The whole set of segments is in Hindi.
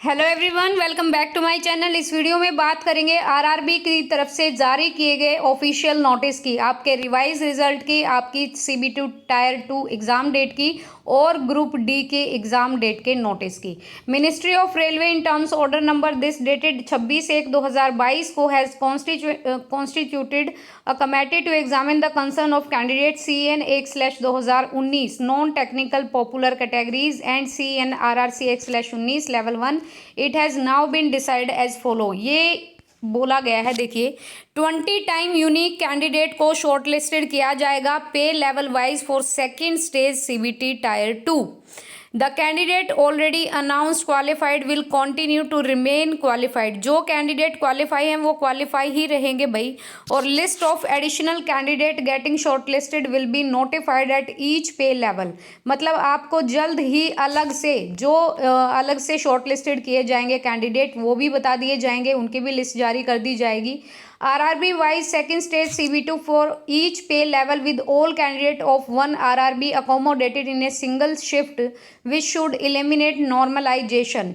Hello everyone, welcome back to my channel. इस वीडियो में बात करेंगे आरआरबी की तरफ से जारी किए गए ऑफिशियल नोटिस की, आपके रिवाइज रिजल्ट की, आपकी सीबी2 टायर 2 एग्ज़ाम डेट की और ग्रुप डी के एग्ज़ाम डेट के नोटिस की। Ministry of railway in terms order number this dated 26/1/2022 को has constituted a committee to examine the concern of candidate CN1/2019 non technical popular categories and CNRRC1/19 level 1। It has now been decide as follow. ये बोला गया है, देखिए 20 टाइम यूनिक कैंडिडेट को शॉर्टलिस्टेड किया जाएगा pay level wise for second stage CBT tyre 2। The candidate already announced qualified will continue to remain qualified. जो कैंडिडेट क्वालिफाई हैं वो क्वालिफाई ही रहेंगे भाई। और list of additional candidate getting shortlisted will be notified at each pay level. मतलब आपको जल्द ही अलग से जो अलग से शॉर्टलिस्टेड किए जाएंगे कैंडिडेट वो भी बता दिए जाएंगे, उनकी भी लिस्ट जारी कर दी जाएगी। RRB wise second stage CB2 for each pay level with all candidate of one RRB accommodated in a single shift which should eliminate normalization।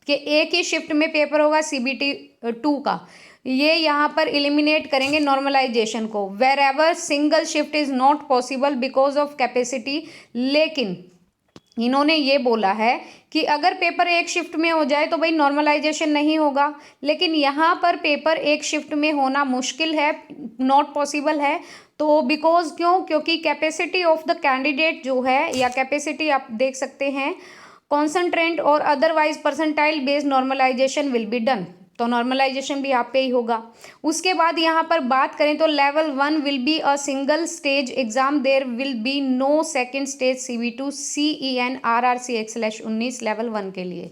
कि एक ही शिफ्ट में पेपर होगा CBT2 का, ये यहाँ पर एलिमिनेट करेंगे नॉर्मलाइजेशन को। Wherever single shift is not possible because of capacity. लेकिन इन्होंने ये बोला है कि अगर पेपर एक शिफ्ट में हो जाए तो भाई नॉर्मलाइजेशन नहीं होगा, लेकिन यहाँ पर पेपर एक शिफ्ट में होना मुश्किल है, नॉट पॉसिबल है। तो बिकॉज क्योंकि कैपेसिटी ऑफ द कैंडिडेट जो है, या कैपेसिटी आप देख सकते हैं, कॉन्सेंट्रेंट और otherwise percentile based normalisation will be done. तो नॉर्मलाइजेशन भी आप पे ही होगा। उसके बाद यहाँ पर बात करें तो level 1 will be a single stage exam, there will be no second stage CB2 CEN RRCX/19 level 1 के लिए।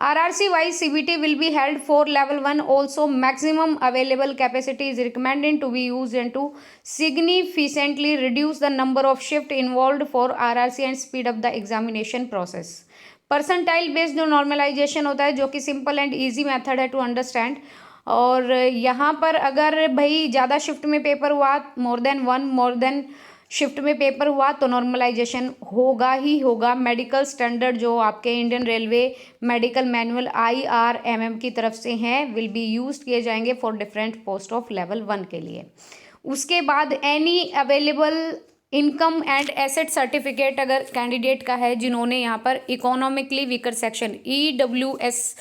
RRC wise CBT will be held for level 1 also. Maximum available capacity is recommended to be use and to significantly reduce the number of shift involve for RRC and speed up the examination process. Percentile based जो नॉर्मलाइजेशन होता है, जो कि सिंपल एंड इजी मेथड है टू अंडरस्टैंड। और यहाँ पर अगर भाई ज़्यादा शिफ्ट में पेपर हुआ, मोर देन शिफ्ट में पेपर हुआ, तो नॉर्मलाइजेशन होगा ही होगा। मेडिकल स्टैंडर्ड जो आपके Indian railway medical manual IRMM की तरफ से हैं विल बी यूज किए जाएंगे for different post of level 1 के लिए। उसके बाद any available income and asset certificate अगर कैंडिडेट का है, जिन्होंने यहाँ पर इकोनॉमिकली वीकर सेक्शन EWS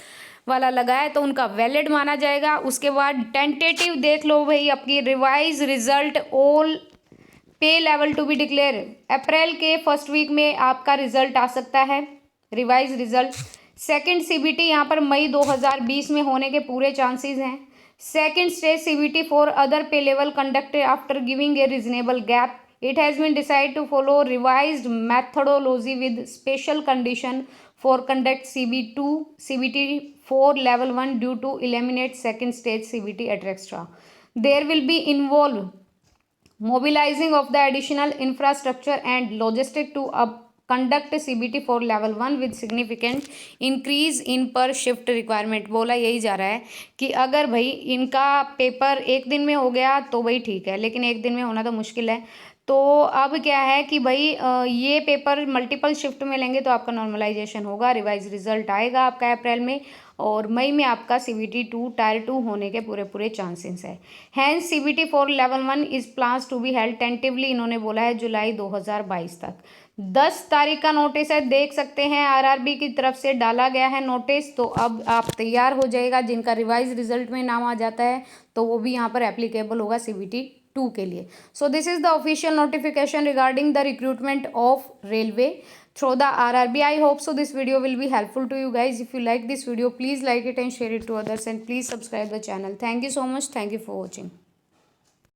वाला लगाया है, तो उनका वैलिड माना जाएगा। उसके बाद टेंटेटिव देख लो भाई, आपकी रिवाइज रिजल्ट ऑल पे लेवल टू बी डिक्लेयर। अप्रैल के फर्स्ट वीक में आपका रिजल्ट आ सकता है, रिवाइज रिजल्ट। सेकेंड CBT यहाँ पर मई 2020 में होने के पूरे चांसेस हैं। Second stage CBT for other pay level conducted after giving a reasonable gap. It has been decided to follow revised methodology with special condition for conduct CBT for level 1 due to eliminate second stage CBT et cetera. There will be involved mobilizing of the additional infrastructure and logistic to conduct CBT for level 1 with significant increase in per shift requirement। बोला यही जा रहा है कि अगर भाई इनका पेपर एक दिन में हो गया तो भाई ठीक है, लेकिन एक दिन में होना तो मुश्किल है। तो अब क्या है कि भाई ये पेपर मल्टीपल शिफ्ट में लेंगे तो आपका नॉर्मलाइजेशन होगा, रिवाइज रिजल्ट आएगा आपका अप्रैल में, और मई में आपका CBT2 टायर 2 होने के पूरे चांसेस है। Hence CBT for level 1 is plans to be held tentatively, इन्होंने बोला है जुलाई 2022 तक। 10 तारीख का नोटिस है, देख सकते हैं RRB की तरफ से डाला गया है नोटिस। तो अब आप तैयार हो जाएगा, जिनका रिवाइज रिजल्ट में नाम आ जाता है तो वो भी यहाँ पर एप्लीकेबल होगा CBT2 के लिए। So this is the official notification regarding the recruitment of railway through the RRB. I hope so this video will be helpful to you guys. If you like this video, please like it and share it to others, and please subscribe the channel. Thank you so much. Thank you for watching.